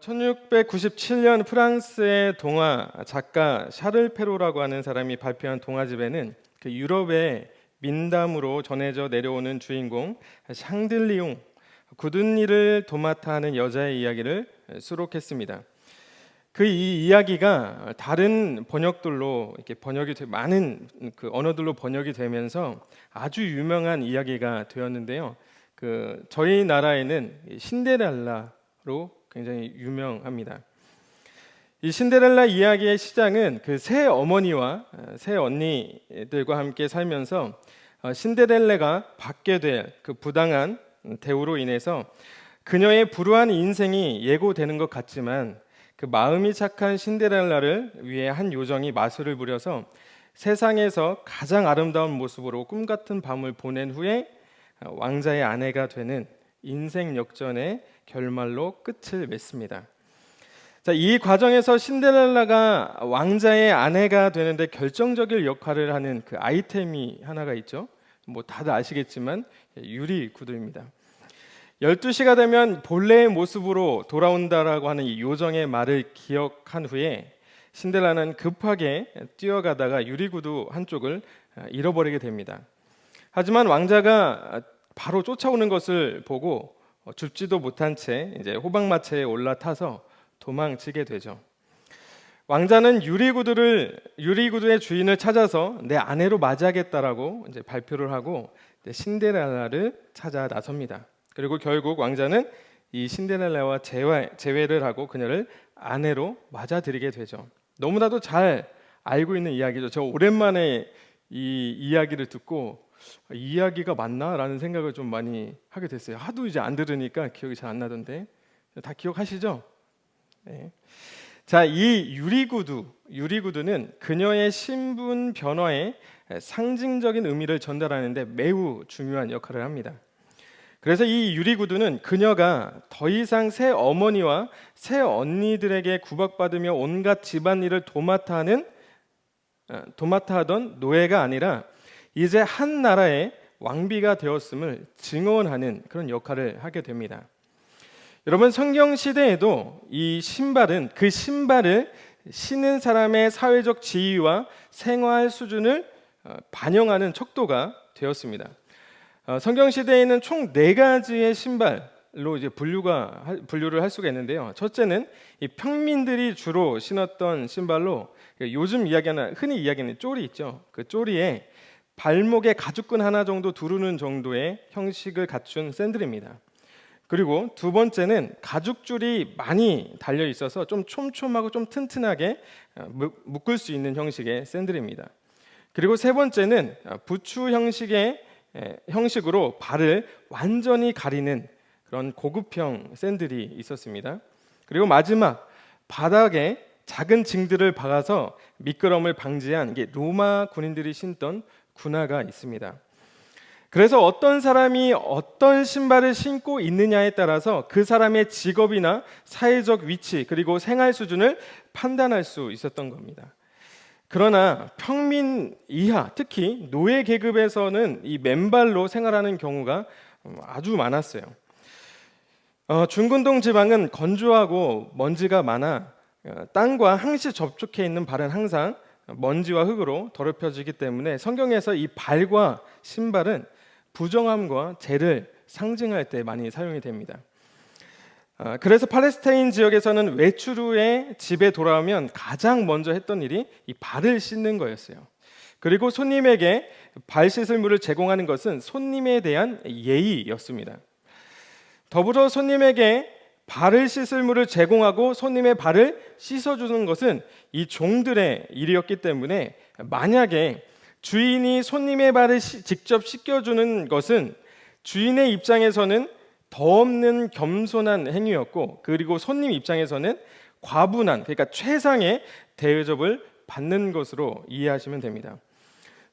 1697년 프랑스의 동화 작가 샤를 페로라고 하는 사람이 발표한 동화집에는 그 유럽의 민담으로 전해져 내려오는 주인공 샹들리옹, 굳은 일을 도맡아 하는 여자의 이야기를 수록했습니다. 그 이 이야기가 다른 번역들로 이렇게 많은 그 언어들로 번역이 되면서 아주 유명한 이야기가 되었는데요. 저희 나라에는 신데렐라로 굉장히 유명합니다. 이 신데렐라 이야기의 시작은 그 새 어머니와 새 언니들과 함께 살면서 신데렐라가 받게 될 그 부당한 대우로 인해서 그녀의 불우한 인생이 예고되는 것 같지만 그 마음이 착한 신데렐라를 위해 한 요정이 마술을 부려서 세상에서 가장 아름다운 모습으로 꿈 같은 밤을 보낸 후에 왕자의 아내가 되는 인생 역전의 결말로 끝을 맺습니다. 자, 이 과정에서 신데렐라가 왕자의 아내가 되는데 결정적인 역할을 하는 그 아이템이 하나가 있죠. 뭐 다들 아시겠지만 유리 구두입니다. 12시가 되면 본래의 모습으로 돌아온다라고 하는 이 요정의 말을 기억한 후에 신데렐라는 급하게 뛰어가다가 유리 구두 한쪽을 잃어버리게 됩니다. 하지만 왕자가 바로 쫓아오는 것을 보고 줍지도 못한 채 이제 호박마차에 올라타서 도망치게 되죠. 왕자는 유리구두의 주인을 찾아서 내 아내로 맞이하겠다라고 이제 발표를 하고 신데렐라를 찾아 나섭니다. 그리고 결국 왕자는 이 신데렐라와 재회를 하고 그녀를 아내로 맞아들이게 되죠. 너무나도 잘 알고 있는 이야기죠. 저 오랜만에 이 이야기를 듣고 이 이야기가 맞나라는 생각을 좀 많이 하게 됐어요. 하도 이제 안 들으니까 기억이 잘 안 나던데 다 기억하시죠? 네. 자, 이 유리구두는 그녀의 신분 변화에 상징적인 의미를 전달하는데 매우 중요한 역할을 합니다. 그래서 이 유리구두는 그녀가 더 이상 새 어머니와 새 언니들에게 구박받으며 온갖 집안일을 도맡아 하던 노예가 아니라 이제 한 나라의 왕비가 되었음을 증언하는 그런 역할을 하게 됩니다. 여러분, 성경 시대에도 이 신발을 신은 사람의 사회적 지위와 생활 수준을 반영하는 척도가 되었습니다. 성경 시대에는 총 4가지의 신발로 이제 분류를 할 수가 있는데요. 첫째는 이 평민들이 주로 신었던 신발로 요즘 흔히 이야기하는 쪼리 있죠. 그 쪼리에 발목에 가죽끈 하나 정도 두르는 정도의 형식을 갖춘 샌들입니다. 그리고 두 번째는 가죽줄이 많이 달려 있어서 좀 촘촘하고 좀 튼튼하게 묶을 수 있는 형식의 샌들입니다. 그리고 세 번째는 부츠 형식으로 발을 완전히 가리는 그런 고급형 샌들이 있었습니다. 그리고 마지막, 바닥에 작은 징들을 박아서 미끄럼을 방지한 게 로마 군인들이 신던 군화가 있습니다. 그래서 어떤 사람이 어떤 신발을 신고 있느냐에 따라서 그 사람의 직업이나 사회적 위치 그리고 생활 수준을 판단할 수 있었던 겁니다. 그러나 평민 이하, 특히 노예 계급에서는 이 맨발로 생활하는 경우가 아주 많았어요. 중근동 지방은 건조하고 먼지가 많아 땅과 항시 접촉해 있는 발은 항상 먼지와 흙으로 더럽혀지기 때문에 성경에서 이 발과 신발은 부정함과 죄를 상징할 때 많이 사용이 됩니다. 그래서 팔레스타인 지역에서는 외출 후에 집에 돌아오면 가장 먼저 했던 일이 이 발을 씻는 거였어요. 그리고 손님에게 발 씻을 물을 제공하는 것은 손님에 대한 예의였습니다. 더불어 손님에게 발을 씻을 물을 제공하고 손님의 발을 씻어주는 것은 이 종들의 일이었기 때문에 만약에 주인이 손님의 발을 직접 씻겨주는 것은 주인의 입장에서는 더 없는 겸손한 행위였고, 그리고 손님 입장에서는 과분한, 그러니까 최상의 대접을 받는 것으로 이해하시면 됩니다.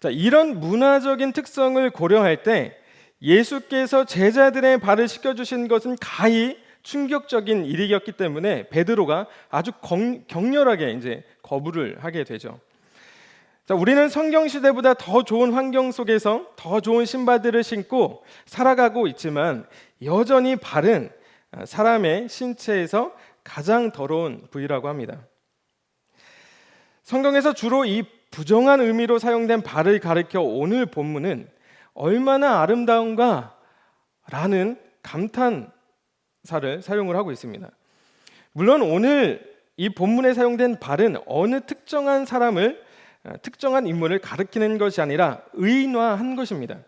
자, 이런 문화적인 특성을 고려할 때 예수께서 제자들의 발을 씻겨주신 것은 가히 충격적인 일이었기 때문에 베드로가 아주 격렬하게 이제 거부를 하게 되죠. 자, 우리는 성경 시대보다 더 좋은 환경 속에서 더 좋은 신발들을 신고 살아가고 있지만 여전히 발은 사람의 신체에서 가장 더러운 부위라고 합니다. 성경에서 주로 이 부정한 의미로 사용된 발을 가리켜 오늘 본문은 얼마나 아름다운가 라는 감탄사를 사용을 하고 있습니다. 물론 오늘 이 본문에 사용된 발은 어느 특정한 사람을, 특정한 인물을 가리키는 것이 아니라 의인화한 것입니다.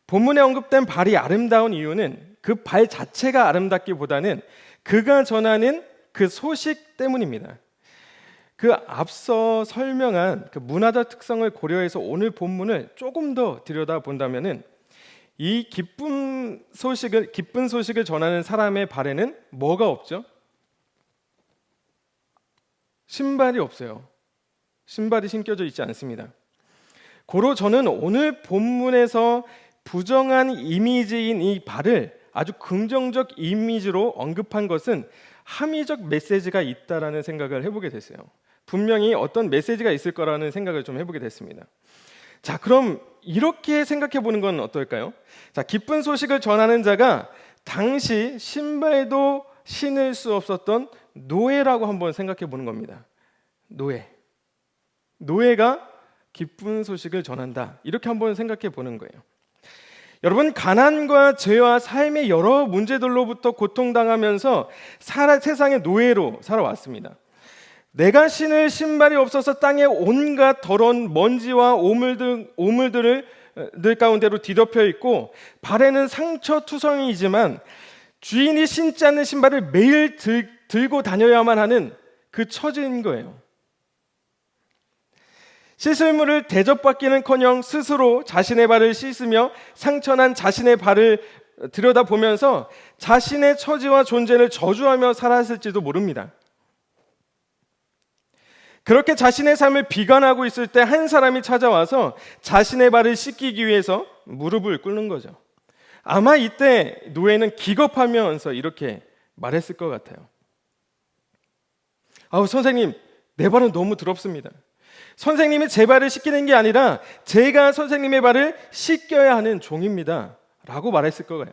본문에 언급된 발이 아름다운 이유는 그 발 자체가 아름답기보다는 그가 전하는 그 소식 때문입니다. 그 앞서 설명한 그 문화적 특성을 고려해서 오늘 본문을 조금 더 들여다본다면은 이 기쁜 소식을 전하는 사람의 발에는 뭐가 없죠? 신발이 없어요. 신발이 신겨져 있지 않습니다. 고로 저는 오늘 본문에서 부정한 이미지인 이 발을 아주 긍정적 이미지로 언급한 것은 합리적 메시지가 있다라는 생각을 해보게 됐어요. 분명히 어떤 메시지가 있을 거라는 생각을 좀 해보게 됐습니다. 자, 그럼 이렇게 생각해 보는 건 어떨까요? 자, 기쁜 소식을 전하는 자가 당시 신발도 신을 수 없었던 노예라고 한번 생각해 보는 겁니다. 노예가 기쁜 소식을 전한다. 이렇게 한번 생각해 보는 거예요. 여러분, 가난과 죄와 삶의 여러 문제들로부터 고통당하면서 세상의 노예로 살아왔습니다. 내가 신을 신발이 없어서 땅에 온갖 더러운 먼지와 오물들 가운데로 뒤덮여 있고 발에는 상처투성이지만 주인이 신지 않는 신발을 매일 들고 다녀야만 하는 그 처지인 거예요. 씻을 물을 대접받기는커녕 스스로 자신의 발을 씻으며 상처난 자신의 발을 들여다보면서 자신의 처지와 존재를 저주하며 살았을지도 모릅니다. 그렇게 자신의 삶을 비관하고 있을 때 한 사람이 찾아와서 자신의 발을 씻기기 위해서 무릎을 꿇는 거죠. 아마 이때 노예는 기겁하면서 이렇게 말했을 것 같아요. 선생님, 내 발은 너무 더럽습니다. 선생님이 제 발을 씻기는 게 아니라 제가 선생님의 발을 씻겨야 하는 종입니다 라고 말했을 거예요.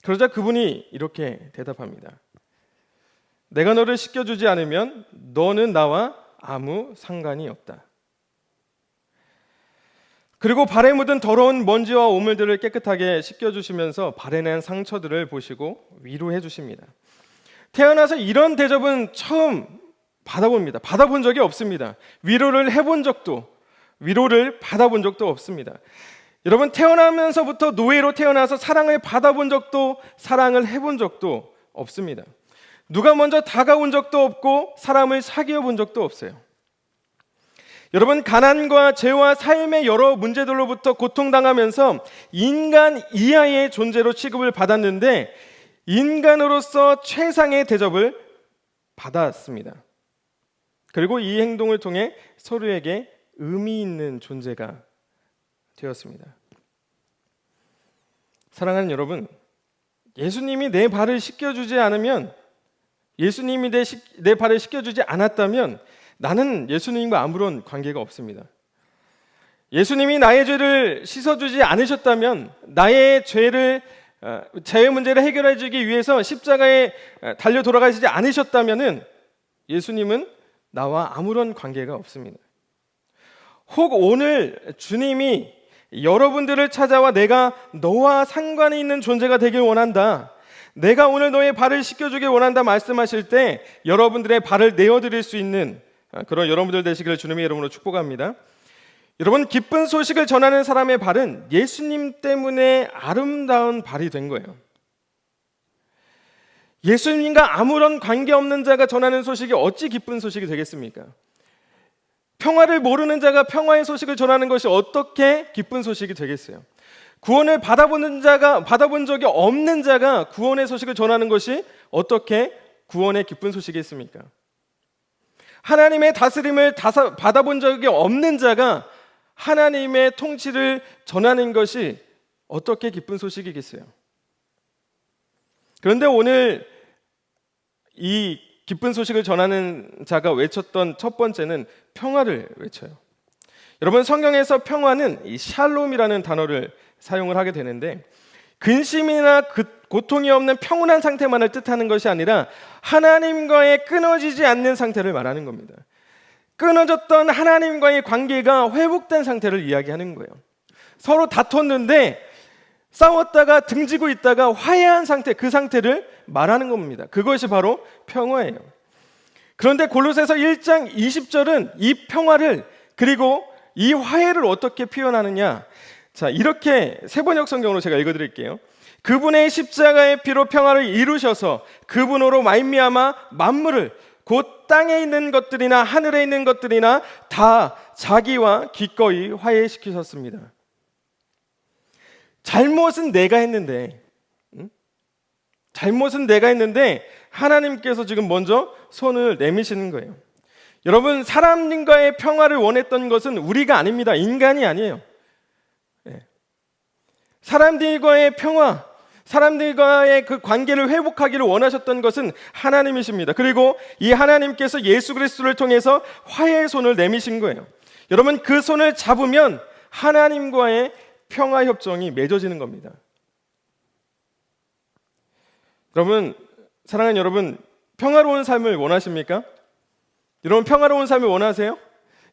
그러자 그분이 이렇게 대답합니다. 내가 너를 씻겨주지 않으면 너는 나와 아무 상관이 없다. 그리고 발에 묻은 더러운 먼지와 오물들을 깨끗하게 씻겨주시면서 발에 난 상처들을 보시고 위로해 주십니다. 태어나서 이런 대접은 처음 받아본 적이 없습니다. 위로를 받아본 적도 없습니다. 여러분, 태어나면서부터 노예로 태어나서 사랑을 해본 적도 없습니다. 누가 먼저 다가온 적도 없고 사람을 사귀어 본 적도 없어요. 여러분, 가난과 죄와 삶의 여러 문제들로부터 고통당하면서 인간 이하의 존재로 취급을 받았는데 인간으로서 최상의 대접을 받았습니다. 그리고 이 행동을 통해 서로에게 의미 있는 존재가 되었습니다. 사랑하는 여러분, 예수님이 내 발을 씻겨주지 않으면, 예수님이 내 발을 씻겨주지 않았다면 나는 예수님과 아무런 관계가 없습니다. 예수님이 나의 죄를 씻어주지 않으셨다면, 나의 죄의 문제를 해결해 주기 위해서 십자가에 달려 돌아가시지 않으셨다면 예수님은 나와 아무런 관계가 없습니다. 혹 오늘 주님이 여러분들을 찾아와 내가 너와 상관이 있는 존재가 되길 원한다, 내가 오늘 너의 발을 씻겨주길 원한다 말씀하실 때 여러분들의 발을 내어드릴 수 있는 그런 여러분들 되시기를 주님의 이름으로 축복합니다. 여러분, 기쁜 소식을 전하는 사람의 발은 예수님 때문에 아름다운 발이 된 거예요. 예수님과 아무런 관계없는 자가 전하는 소식이 어찌 기쁜 소식이 되겠습니까? 평화를 모르는 자가 평화의 소식을 전하는 것이 어떻게 기쁜 소식이 되겠어요? 구원을 받아본 적이 없는 자가 구원의 소식을 전하는 것이 어떻게 구원의 기쁜 소식이겠습니까? 하나님의 다스림을 받아본 적이 없는 자가 하나님의 통치를 전하는 것이 어떻게 기쁜 소식이겠어요? 그런데 오늘 이 기쁜 소식을 전하는 자가 외쳤던 첫 번째는 평화를 외쳐요. 여러분, 성경에서 평화는 이 샬롬이라는 단어를 사용을 하게 되는데, 근심이나 고통이 없는 평온한 상태만을 뜻하는 것이 아니라 하나님과의 끊어지지 않는 상태를 말하는 겁니다. 끊어졌던 하나님과의 관계가 회복된 상태를 이야기하는 거예요. 서로 다퉜는데 싸웠다가 등지고 있다가 화해한 상태, 그 상태를 말하는 겁니다. 그것이 바로 평화예요. 그런데 골로새서 1장 20절은 이 평화를 그리고 이 화해를 어떻게 표현하느냐? 자, 이렇게 세번역 성경으로 제가 읽어드릴게요. 그분의 십자가의 피로 평화를 이루셔서 그분으로 말미암아 만물을 곧 땅에 있는 것들이나 하늘에 있는 것들이나 다 자기와 기꺼이 화해시키셨습니다. 잘못은 내가 했는데 하나님께서 지금 먼저 손을 내미시는 거예요. 여러분, 사람들과의 평화를 원했던 것은 우리가 아닙니다. 인간이 아니에요. 사람들과의 평화, 사람들과의 그 관계를 회복하기를 원하셨던 것은 하나님이십니다. 그리고 이 하나님께서 예수 그리스도를 통해서 화해의 손을 내미신 거예요. 여러분, 그 손을 잡으면 하나님과의 평화 협정이 맺어지는 겁니다. 여러분, 사랑하는 여러분, 평화로운 삶을 원하십니까? 여러분, 평화로운 삶을 원하세요?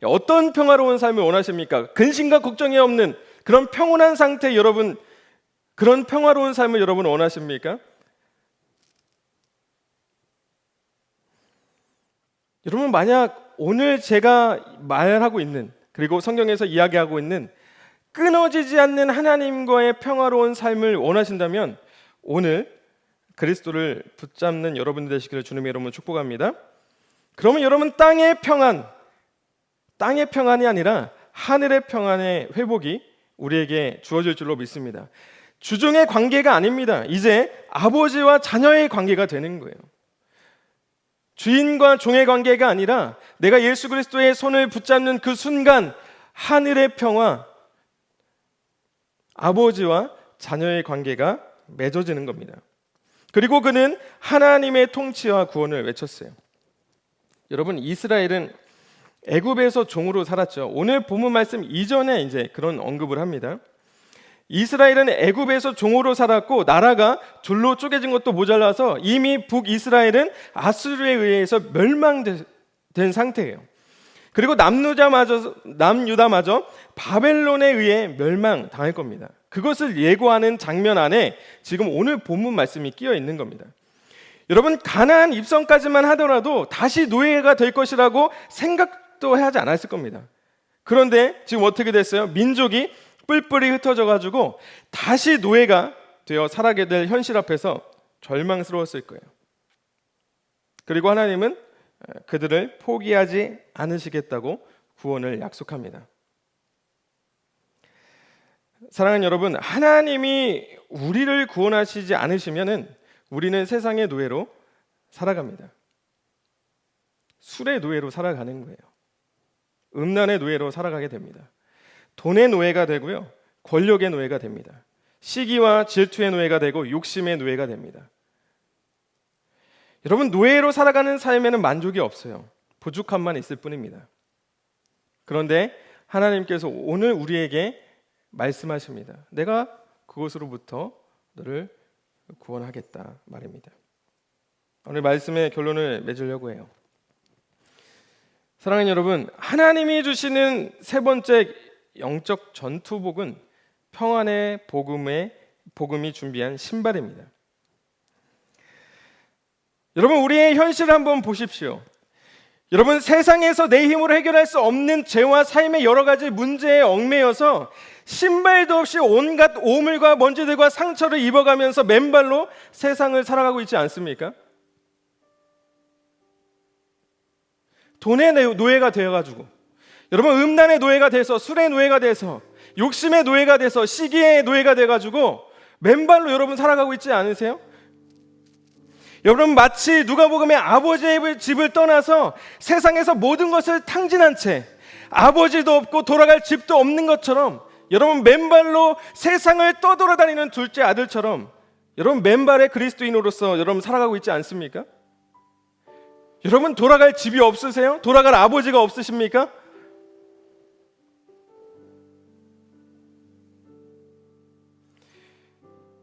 어떤 평화로운 삶을 원하십니까? 근심과 걱정이 없는 그런 평온한 상태, 여러분, 그런 평화로운 삶을 여러분 원하십니까? 여러분, 만약 오늘 제가 말하고 있는, 그리고 성경에서 이야기하고 있는 끊어지지 않는 하나님과의 평화로운 삶을 원하신다면 오늘 그리스도를 붙잡는 여러분 되시기를 주님의 이름으로 축복합니다. 그러면 여러분, 땅의 평안이 아니라 하늘의 평안의 회복이 우리에게 주어질 줄로 믿습니다. 주종의 관계가 아닙니다. 이제 아버지와 자녀의 관계가 되는 거예요. 주인과 종의 관계가 아니라 내가 예수 그리스도의 손을 붙잡는 그 순간 하늘의 평화, 아버지와 자녀의 관계가 맺어지는 겁니다. 그리고 그는 하나님의 통치와 구원을 외쳤어요. 여러분, 이스라엘은 애굽에서 종으로 살았죠. 오늘 본문 말씀 이전에 이제 그런 언급을 합니다. 이스라엘은 애굽에서 종으로 살았고 나라가 둘로 쪼개진 것도 모자라서 이미 북이스라엘은 아수르에 의해서 멸망된 상태예요. 그리고 남유다마저 바벨론에 의해 멸망당할 겁니다. 그것을 예고하는 장면 안에 지금 오늘 본문 말씀이 끼어 있는 겁니다. 여러분, 가나안 입성까지만 하더라도 다시 노예가 될 것이라고 생각도 하지 않았을 겁니다. 그런데 지금 어떻게 됐어요? 민족이 뿔뿔이 흩어져 가지고 다시 노예가 되어 살아게 될 현실 앞에서 절망스러웠을 거예요. 그리고 하나님은 그들을 포기하지 않으시겠다고 구원을 약속합니다. 사랑하는 여러분, 하나님이 우리를 구원하시지 않으시면은 우리는 세상의 노예로 살아갑니다. 술의 노예로 살아가는 거예요. 음란의 노예로 살아가게 됩니다. 돈의 노예가 되고요, 권력의 노예가 됩니다. 시기와 질투의 노예가 되고 욕심의 노예가 됩니다. 여러분, 노예로 살아가는 삶에는 만족이 없어요. 부족함만 있을 뿐입니다. 그런데 하나님께서 오늘 우리에게 말씀하십니다. 내가 그것으로부터 너를 구원하겠다 말입니다. 오늘 말씀의 결론을 맺으려고 해요. 사랑하는 여러분, 하나님이 주시는 세 번째 영적 전투복은 평안의 복음이 준비한 신발입니다. 여러분, 우리의 현실을 한번 보십시오. 여러분, 세상에서 내 힘으로 해결할 수 없는 죄와 삶의 여러 가지 문제에 얽매여서 신발도 없이 온갖 오물과 먼지들과 상처를 입어가면서 맨발로 세상을 살아가고 있지 않습니까? 돈의 노예가 되어가지고, 여러분, 음란의 노예가 돼서, 술의 노예가 돼서, 욕심의 노예가 돼서, 시기의 노예가 돼가지고 맨발로 여러분 살아가고 있지 않으세요? 여러분, 마치 누가복음의 아버지의 집을 떠나서 세상에서 모든 것을 탕진한 채 아버지도 없고 돌아갈 집도 없는 것처럼, 여러분, 맨발로 세상을 떠돌아다니는 둘째 아들처럼 여러분, 맨발의 그리스도인으로서 여러분 살아가고 있지 않습니까? 여러분, 돌아갈 집이 없으세요? 돌아갈 아버지가 없으십니까?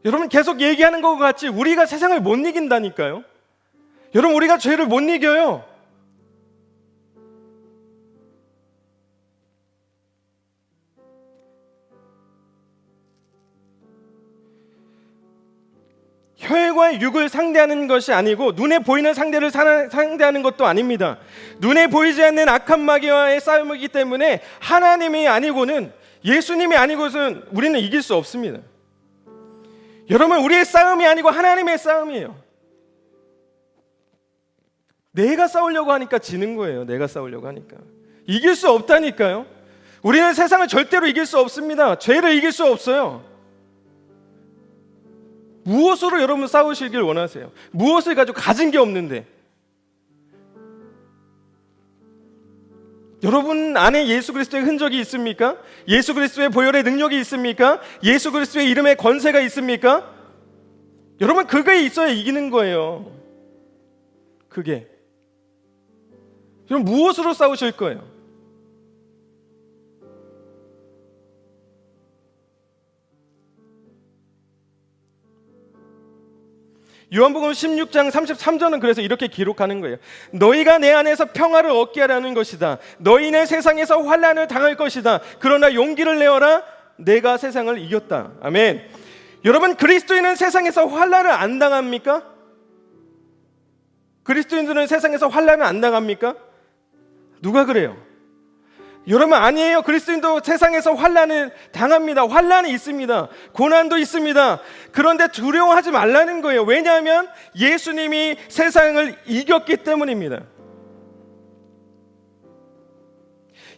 여러분 계속 얘기하는 것 같이 우리가 세상을 못 이긴다니까요. 여러분 우리가 죄를 못 이겨요. 혈과 육을 상대하는 것이 아니고 눈에 보이는 상대를 상대하는 것도 아닙니다. 눈에 보이지 않는 악한 마귀와의 싸움이기 때문에 하나님이 아니고는, 예수님이 아니고는 우리는 이길 수 없습니다. 여러분 우리의 싸움이 아니고 하나님의 싸움이에요. 내가 싸우려고 하니까 지는 거예요. 내가 싸우려고 하니까 이길 수 없다니까요. 우리는 세상을 절대로 이길 수 없습니다. 죄를 이길 수 없어요. 무엇으로 여러분 싸우시길 원하세요? 무엇을 가지고 가진 게 없는데? 여러분 안에 예수 그리스도의 흔적이 있습니까? 예수 그리스도의 보혈의 능력이 있습니까? 예수 그리스도의 이름의 권세가 있습니까? 여러분 그게 있어야 이기는 거예요. 그게. 그럼 무엇으로 싸우실 거예요? 요한복음 16장 33절은 그래서 이렇게 기록하는 거예요. 너희가 내 안에서 평화를 얻게 하라는 것이다. 너희는 세상에서 환난을 당할 것이다. 그러나 용기를 내어라. 내가 세상을 이겼다. 아멘. 여러분 그리스도인은 세상에서 환난을 안 당합니까? 그리스도인들은 세상에서 환난을 안 당합니까? 누가 그래요? 여러분 아니에요. 그리스도인도 세상에서 환난을 당합니다. 환난이 있습니다. 고난도 있습니다. 그런데 두려워하지 말라는 거예요. 왜냐하면 예수님이 세상을 이겼기 때문입니다.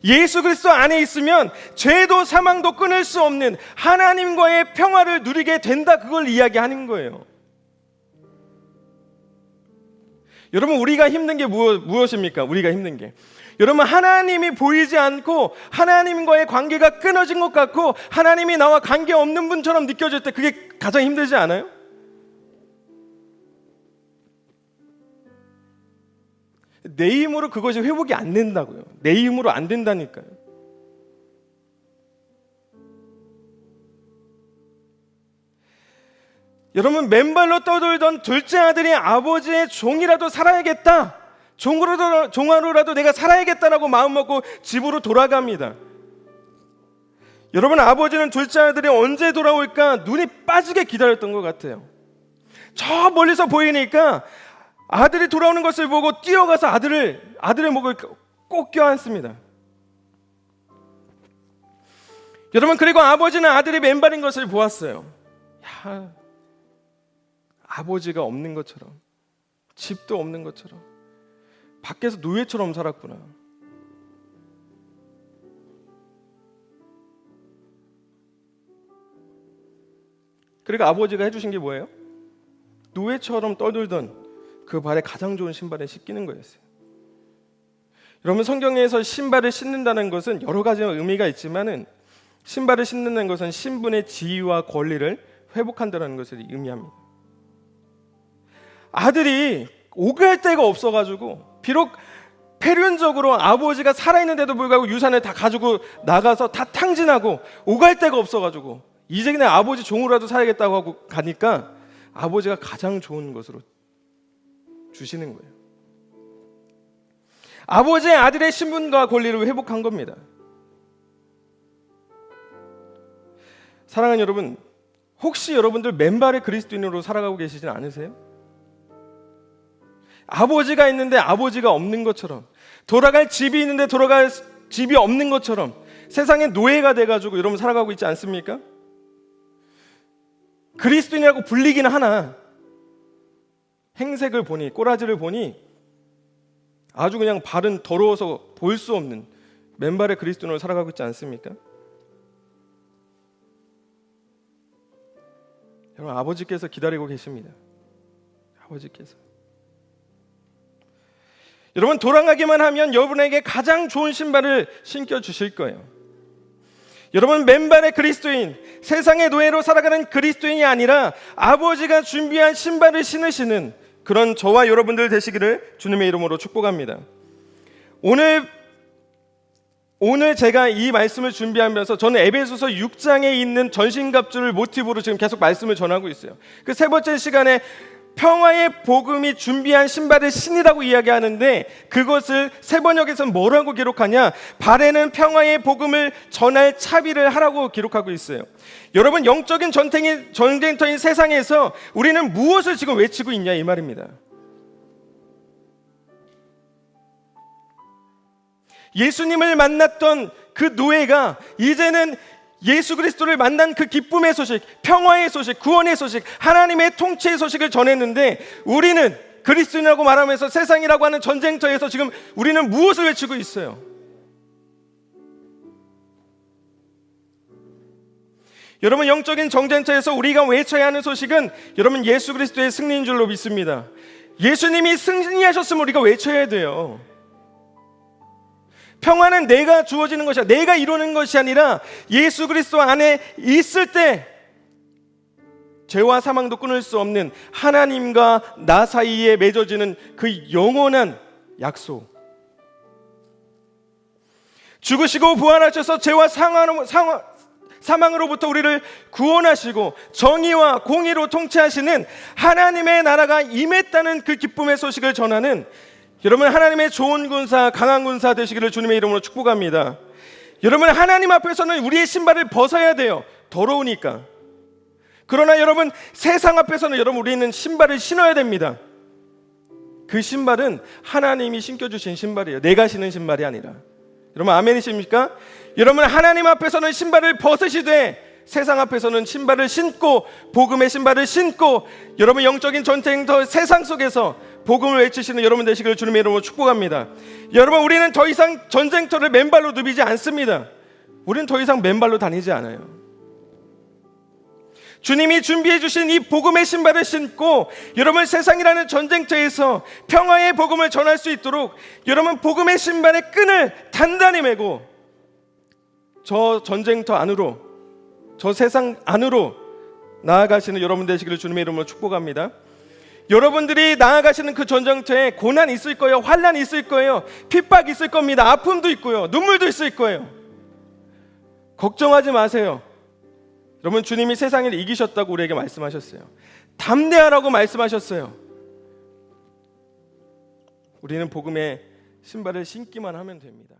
예수 그리스도 안에 있으면 죄도 사망도 끊을 수 없는 하나님과의 평화를 누리게 된다. 그걸 이야기하는 거예요. 여러분 우리가 힘든 게 무엇입니까? 우리가 힘든 게, 여러분 하나님이 보이지 않고 하나님과의 관계가 끊어진 것 같고 하나님이 나와 관계없는 분처럼 느껴질 때 그게 가장 힘들지 않아요? 내 힘으로 그것이 회복이 안 된다고요. 내 힘으로 안 된다니까요. 여러분 맨발로 떠돌던 둘째 아들이 아버지의 종이라도 살아야겠다, 종으로라도 내가 살아야겠다라고 마음먹고 집으로 돌아갑니다. 여러분 아버지는 둘째 아들이 언제 돌아올까 눈이 빠지게 기다렸던 것 같아요. 저 멀리서 보이니까 아들이 돌아오는 것을 보고 뛰어가서 아들의 목을 꼭 껴안습니다. 여러분 그리고 아버지는 아들이 맨발인 것을 보았어요. 야, 아버지가 없는 것처럼, 집도 없는 것처럼, 밖에서 노예처럼 살았구나. 그러니까 아버지가 해주신 게 뭐예요? 노예처럼 떠들던 그 발에 가장 좋은 신발을 신기는 거였어요. 여러분 성경에서 신발을 신는다는 것은 여러 가지 의미가 있지만은 신발을 신는다는 것은 신분의 지위와 권리를 회복한다는 것을 의미합니다. 아들이 오갈 데가 없어가지고, 비록 필연적으로 아버지가 살아있는데도 불구하고 유산을 다 가지고 나가서 다 탕진하고 오갈 데가 없어가지고 이제 그냥 아버지 종으로라도 살아야겠다고 하고 가니까 아버지가 가장 좋은 것으로 주시는 거예요. 아버지의 아들의 신분과 권리를 회복한 겁니다. 사랑하는 여러분, 혹시 여러분들 맨발의 그리스도인으로 살아가고 계시진 않으세요? 아버지가 있는데 아버지가 없는 것처럼, 돌아갈 집이 있는데 돌아갈 집이 없는 것처럼 세상의 노예가 돼가지고 여러분 살아가고 있지 않습니까? 그리스도인이라고 불리기는 하나 행색을 보니, 꼬라지를 보니 아주 그냥 발은 더러워서 볼 수 없는 맨발의 그리스도인으로 살아가고 있지 않습니까? 여러분 아버지께서 기다리고 계십니다. 아버지께서. 여러분 돌아가기만 하면 여러분에게 가장 좋은 신발을 신겨 주실 거예요. 여러분 맨발의 그리스도인, 세상의 노예로 살아가는 그리스도인이 아니라 아버지가 준비한 신발을 신으시는 그런 저와 여러분들 되시기를 주님의 이름으로 축복합니다. 오늘 오늘 제가 이 말씀을 준비하면서 저는 에베소서 6장에 있는 전신갑주를 모티브로 지금 계속 말씀을 전하고 있어요. 그 세 번째 시간에 평화의 복음이 준비한 신발을 신으라고 이야기하는데, 그것을 세 번역에서는 뭐라고 기록하냐? 발에는 평화의 복음을 전할 차비를 하라고 기록하고 있어요. 여러분, 영적인 전쟁터인 세상에서 우리는 무엇을 지금 외치고 있냐 이 말입니다. 예수님을 만났던 그 노예가 이제는 예수 그리스도를 만난 그 기쁨의 소식, 평화의 소식, 구원의 소식, 하나님의 통치의 소식을 전했는데, 우리는 그리스도인이라고 말하면서 세상이라고 하는 전쟁터에서 지금 우리는 무엇을 외치고 있어요? 여러분, 영적인 전쟁터에서 우리가 외쳐야 하는 소식은 여러분 예수 그리스도의 승리인 줄로 믿습니다. 예수님이 승리하셨으면 우리가 외쳐야 돼요. 평화는 내가 주어지는 것이 아니라, 내가 이루는 것이 아니라 예수 그리스도 안에 있을 때 죄와 사망도 끊을 수 없는 하나님과 나 사이에 맺어지는 그 영원한 약속. 죽으시고 부활하셔서 죄와 사망으로부터 우리를 구원하시고 정의와 공의로 통치하시는 하나님의 나라가 임했다는 그 기쁨의 소식을 전하는 여러분, 하나님의 좋은 군사, 강한 군사 되시기를 주님의 이름으로 축복합니다. 여러분, 하나님 앞에서는 우리의 신발을 벗어야 돼요. 더러우니까. 그러나 여러분, 세상 앞에서는 여러분 우리는 신발을 신어야 됩니다. 그 신발은 하나님이 신겨주신 신발이에요. 내가 신은 신발이 아니라. 여러분, 아멘이십니까? 여러분, 하나님 앞에서는 신발을 벗으시되 세상 앞에서는 신발을 신고, 복음의 신발을 신고, 여러분 영적인 전쟁터 세상 속에서 복음을 외치시는 여러분 되시기를 주님의 이름으로 축복합니다. 여러분, 우리는 더 이상 전쟁터를 맨발로 누비지 않습니다. 우리는 더 이상 맨발로 다니지 않아요. 주님이 준비해 주신 이 복음의 신발을 신고 여러분 세상이라는 전쟁터에서 평화의 복음을 전할 수 있도록 여러분 복음의 신발의 끈을 단단히 매고 저 전쟁터 안으로, 저 세상 안으로 나아가시는 여러분 되시기를 주님의 이름으로 축복합니다. 여러분들이 나아가시는 그 전쟁터에 고난이 있을 거예요. 환난이 있을 거예요. 핍박이 있을 겁니다. 아픔도 있고요. 눈물도 있을 거예요. 걱정하지 마세요. 여러분, 주님이 세상을 이기셨다고 우리에게 말씀하셨어요. 담대하라고 말씀하셨어요. 우리는 복음의 신발을 신기만 하면 됩니다.